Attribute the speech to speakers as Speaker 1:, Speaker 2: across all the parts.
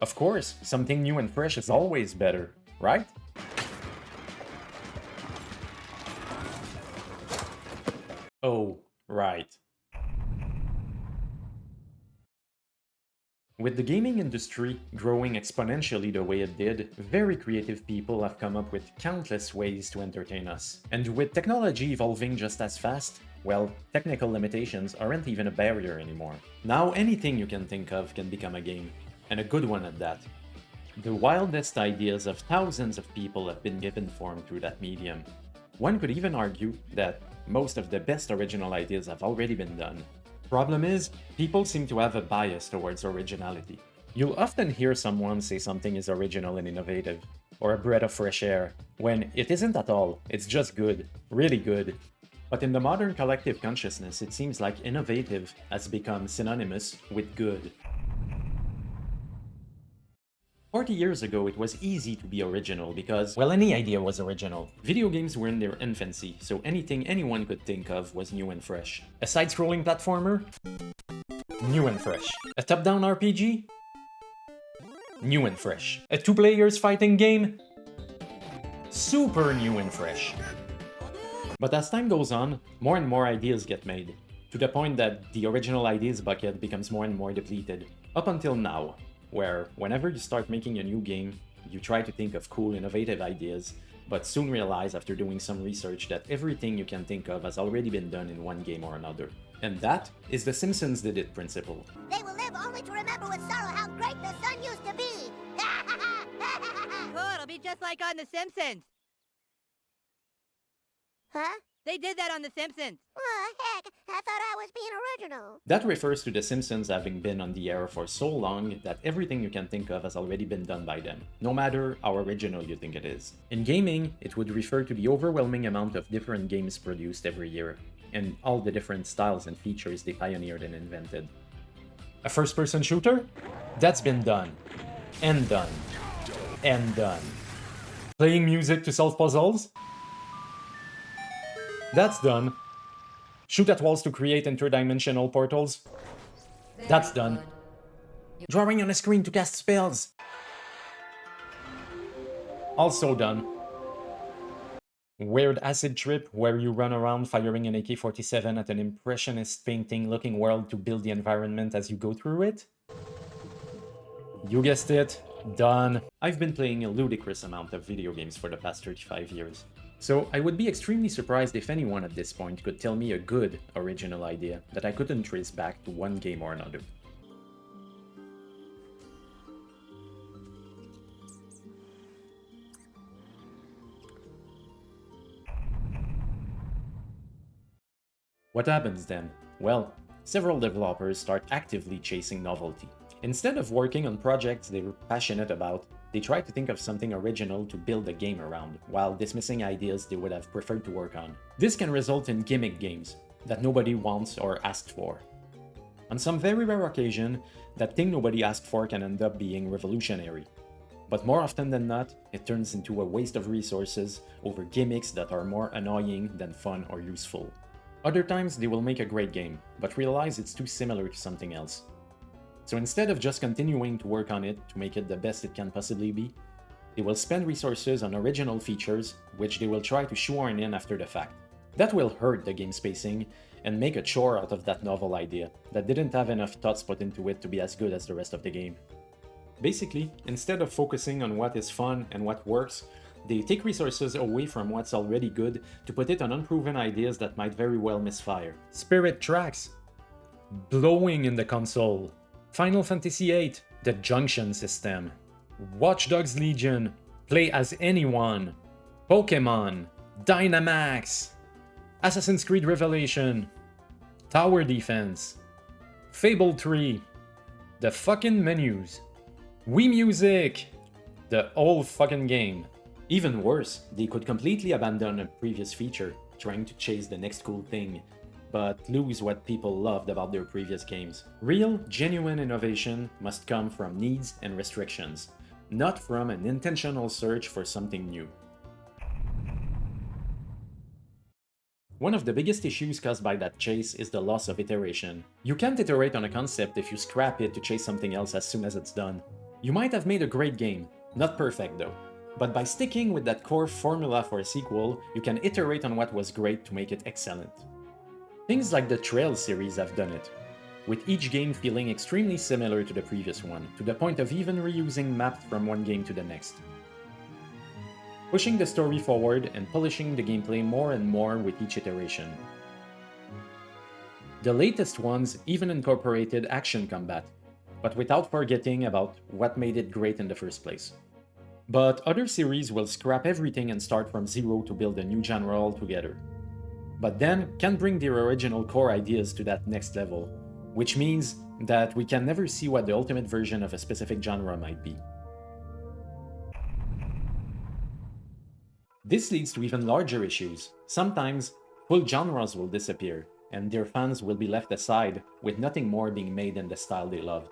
Speaker 1: Of course, something new and fresh is always better, right? Oh, right. With the gaming industry growing exponentially the way it did, very creative people have come up with countless ways to entertain us. And with technology evolving just as fast, well, technical limitations aren't even a barrier anymore. Now anything you can think of can become a game, and a good one at that. The wildest ideas of thousands of people have been given form through that medium. One could even argue that most of the best original ideas have already been done. Problem is, people seem to have a bias towards originality. You'll often hear someone say something is original and innovative, or a breath of fresh air, when it isn't at all, it's just good, really good. But in the modern collective consciousness, it seems like innovative has become synonymous with good. 40 years ago, it was easy to be original because, well, any idea was original. Video games were in their infancy, so anything anyone could think of was new and fresh. A side-scrolling platformer? New and fresh. A top-down RPG? New and fresh. A two players fighting game? Super new and fresh. But as time goes on, more and more ideas get made, to the point that the original ideas bucket becomes more and more depleted, up until now, where whenever you start making a new game, you try to think of cool, innovative ideas, but soon realize after doing some research that everything you can think of has already been done in one game or another. And that is the Simpsons did it principle.
Speaker 2: They will live only to remember with sorrow how great the sun used to be!
Speaker 3: Cool, it'll be just like on The Simpsons.
Speaker 2: Huh?
Speaker 3: They did that on The Simpsons.
Speaker 2: Oh, heck, I thought I was being original.
Speaker 1: That refers to the Simpsons having been on the air for so long that everything you can think of has already been done by them, no matter how original you think it is. In gaming, it would refer to the overwhelming amount of different games produced every year, and all the different styles and features they pioneered and invented. A first-person shooter? That's been done. And done. And done. Playing music to solve puzzles? That's done. Shoot at walls to create interdimensional portals? That's done. Drawing on a screen to cast spells? Also done. Weird acid trip where you run around firing an AK-47 at an impressionist painting-looking world to build the environment as you go through it? You guessed it. Done. I've been playing a ludicrous amount of video games for the past 35 years. So I would be extremely surprised if anyone at this point could tell me a good original idea that I couldn't trace back to one game or another. What happens then? Well, several developers start actively chasing novelty. Instead of working on projects they were passionate about, they try to think of something original to build a game around, while dismissing ideas they would have preferred to work on. This can result in gimmick games that nobody wants or asked for. On some very rare occasion, that thing nobody asked for can end up being revolutionary. But more often than not, it turns into a waste of resources over gimmicks that are more annoying than fun or useful. Other times they will make a great game, but realize it's too similar to something else. So instead of just continuing to work on it to make it the best it can possibly be, they will spend resources on original features, which they will try to shoehorn in after the fact. That will hurt the game's pacing and make a chore out of that novel idea that didn't have enough thoughts put into it to be as good as the rest of the game. Basically, instead of focusing on what is fun and what works, they take resources away from what's already good to put it on unproven ideas that might very well misfire. Spirit Tracks. Blowing in the console. Final Fantasy VIII, the Junction system. Watch Dogs Legion, play as anyone. Pokémon, Dynamax. Assassin's Creed Revelation. Tower Defense. Fable 3. The fucking menus. Wii Music. The whole fucking game. Even worse, they could completely abandon a previous feature, trying to chase the next cool thing, but lose what people loved about their previous games. Real, genuine innovation must come from needs and restrictions, not from an intentional search for something new. One of the biggest issues caused by that chase is the loss of iteration. You can't iterate on a concept if you scrap it to chase something else as soon as it's done. You might have made a great game, not perfect though. But by sticking with that core formula for a sequel, you can iterate on what was great to make it excellent. Things like the Trail series have done it, with each game feeling extremely similar to the previous one, to the point of even reusing maps from one game to the next. Pushing the story forward and polishing the gameplay more and more with each iteration. The latest ones even incorporated action combat, but without forgetting about what made it great in the first place. But other series will scrap everything and start from zero to build a new genre altogether. But then can bring their original core ideas to that next level, which means that we can never see what the ultimate version of a specific genre might be. This leads to even larger issues. Sometimes, full genres will disappear, and their fans will be left aside with nothing more being made in the style they loved.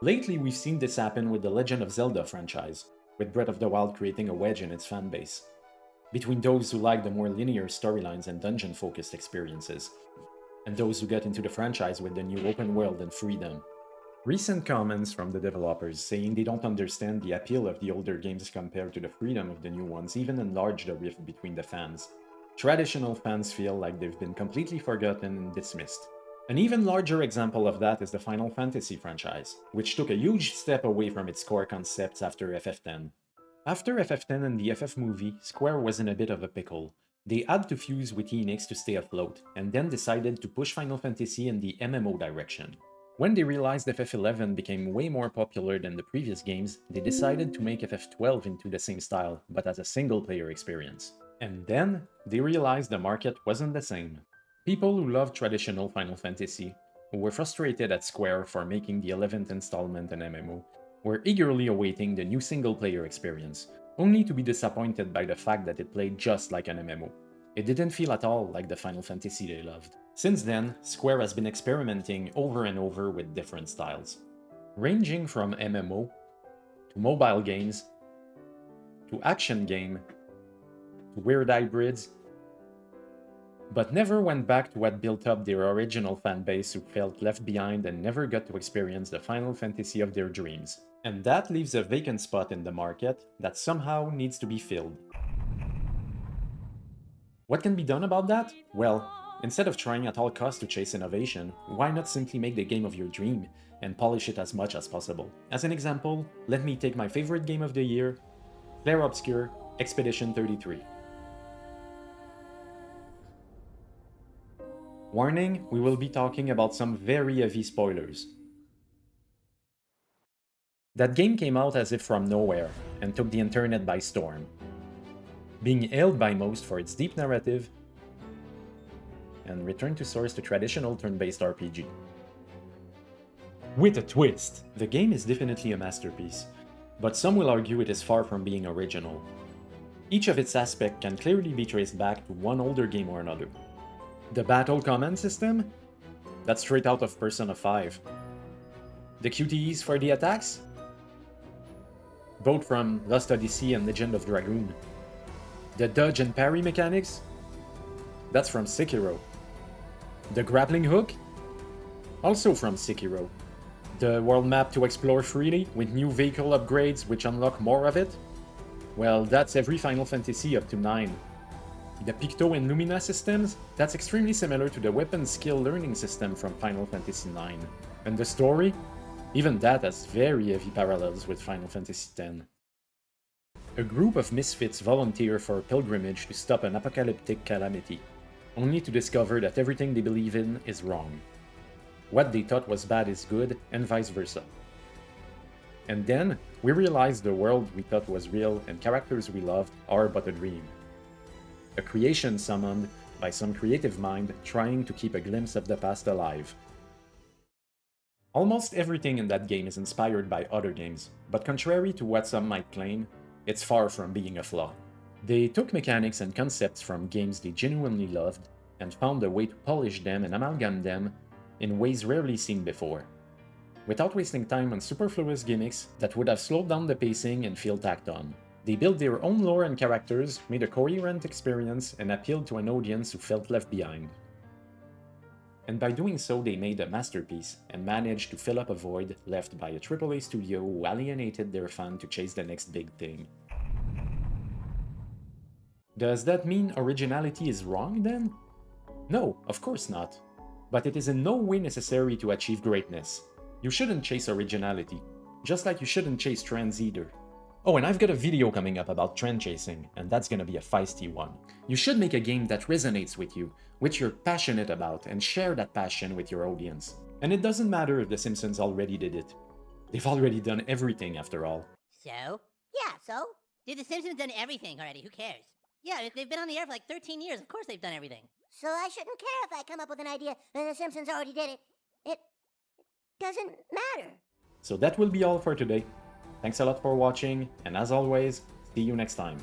Speaker 1: Lately, we've seen this happen with the Legend of Zelda franchise, with Breath of the Wild creating a wedge in its fanbase, between those who like the more linear storylines and dungeon-focused experiences, and those who get into the franchise with the new open world and freedom. Recent comments from the developers saying they don't understand the appeal of the older games compared to the freedom of the new ones even enlarge the rift between the fans. Traditional fans feel like they've been completely forgotten and dismissed. An even larger example of that is the Final Fantasy franchise, which took a huge step away from its core concepts after FF10. After FF10 and the FF movie, Square was in a bit of a pickle. They had to fuse with Enix to stay afloat, and then decided to push Final Fantasy in the MMO direction. When they realized FF11 became way more popular than the previous games, they decided to make FF12 into the same style, but as a single-player experience. And then, they realized the market wasn't the same. People who loved traditional Final Fantasy, who were frustrated at Square for making the 11th installment an MMO, were eagerly awaiting the new single-player experience, only to be disappointed by the fact that it played just like an MMO. It didn't feel at all like the Final Fantasy they loved. Since then, Square has been experimenting over and over with different styles, ranging from MMO, to mobile games, to action game, to weird hybrids, but never went back to what built up their original fanbase who felt left behind and never got to experience the Final Fantasy of their dreams. And that leaves a vacant spot in the market that somehow needs to be filled. What can be done about that? Well, instead of trying at all costs to chase innovation, why not simply make the game of your dream and polish it as much as possible? As an example, let me take my favorite game of the year, Clair Obscur, Expedition 33. Warning, we will be talking about some very heavy spoilers. That game came out as if from nowhere, and took the internet by storm, being hailed by most for its deep narrative and return to source to traditional turn-based RPG. With a twist! The game is definitely a masterpiece, but some will argue it is far from being original. Each of its aspects can clearly be traced back to one older game or another. The battle command system? That's straight out of Persona 5. The QTEs for the attacks? Both from Lost Odyssey and Legend of Dragoon. The dodge and parry mechanics? That's from Sekiro. The grappling hook? Also from Sekiro. The world map to explore freely, with new vehicle upgrades which unlock more of it? Well, that's every Final Fantasy up to 9. The Picto and Lumina systems? That's extremely similar to the weapon skill learning system from Final Fantasy IX. And the story? Even that has very heavy parallels with Final Fantasy X. A group of misfits volunteer for a pilgrimage to stop an apocalyptic calamity, only to discover that everything they believe in is wrong. What they thought was bad is good, and vice versa. And then, we realize the world we thought was real and characters we loved are but a dream. A creation summoned by some creative mind trying to keep a glimpse of the past alive. Almost everything in that game is inspired by other games, but contrary to what some might claim, it's far from being a flaw. They took mechanics and concepts from games they genuinely loved and found a way to polish them and amalgam them in ways rarely seen before, without wasting time on superfluous gimmicks that would have slowed down the pacing and feel tacked on. They built their own lore and characters, made a coherent experience, and appealed to an audience who felt left behind. And by doing so, they made a masterpiece and managed to fill up a void left by a AAA studio who alienated their fan to chase the next big thing. Does that mean originality is wrong then? No, of course not. But it is in no way necessary to achieve greatness. You shouldn't chase originality, just like you shouldn't chase trends either. Oh, and I've got a video coming up about trend chasing, and that's gonna be a feisty one. You should make a game that resonates with you, which you're passionate about, and share that passion with your audience. And it doesn't matter if The Simpsons already did it. They've already done everything after all.
Speaker 3: So?
Speaker 2: Yeah, so?
Speaker 3: Dude, the Simpsons done everything already. Who cares? Yeah, they've been on the air for like 13 years. Of course they've done everything.
Speaker 2: So I shouldn't care if I come up with an idea and the Simpsons already did it. It doesn't matter.
Speaker 1: So that will be all for today. Thanks a lot for watching, and as always, see you next time.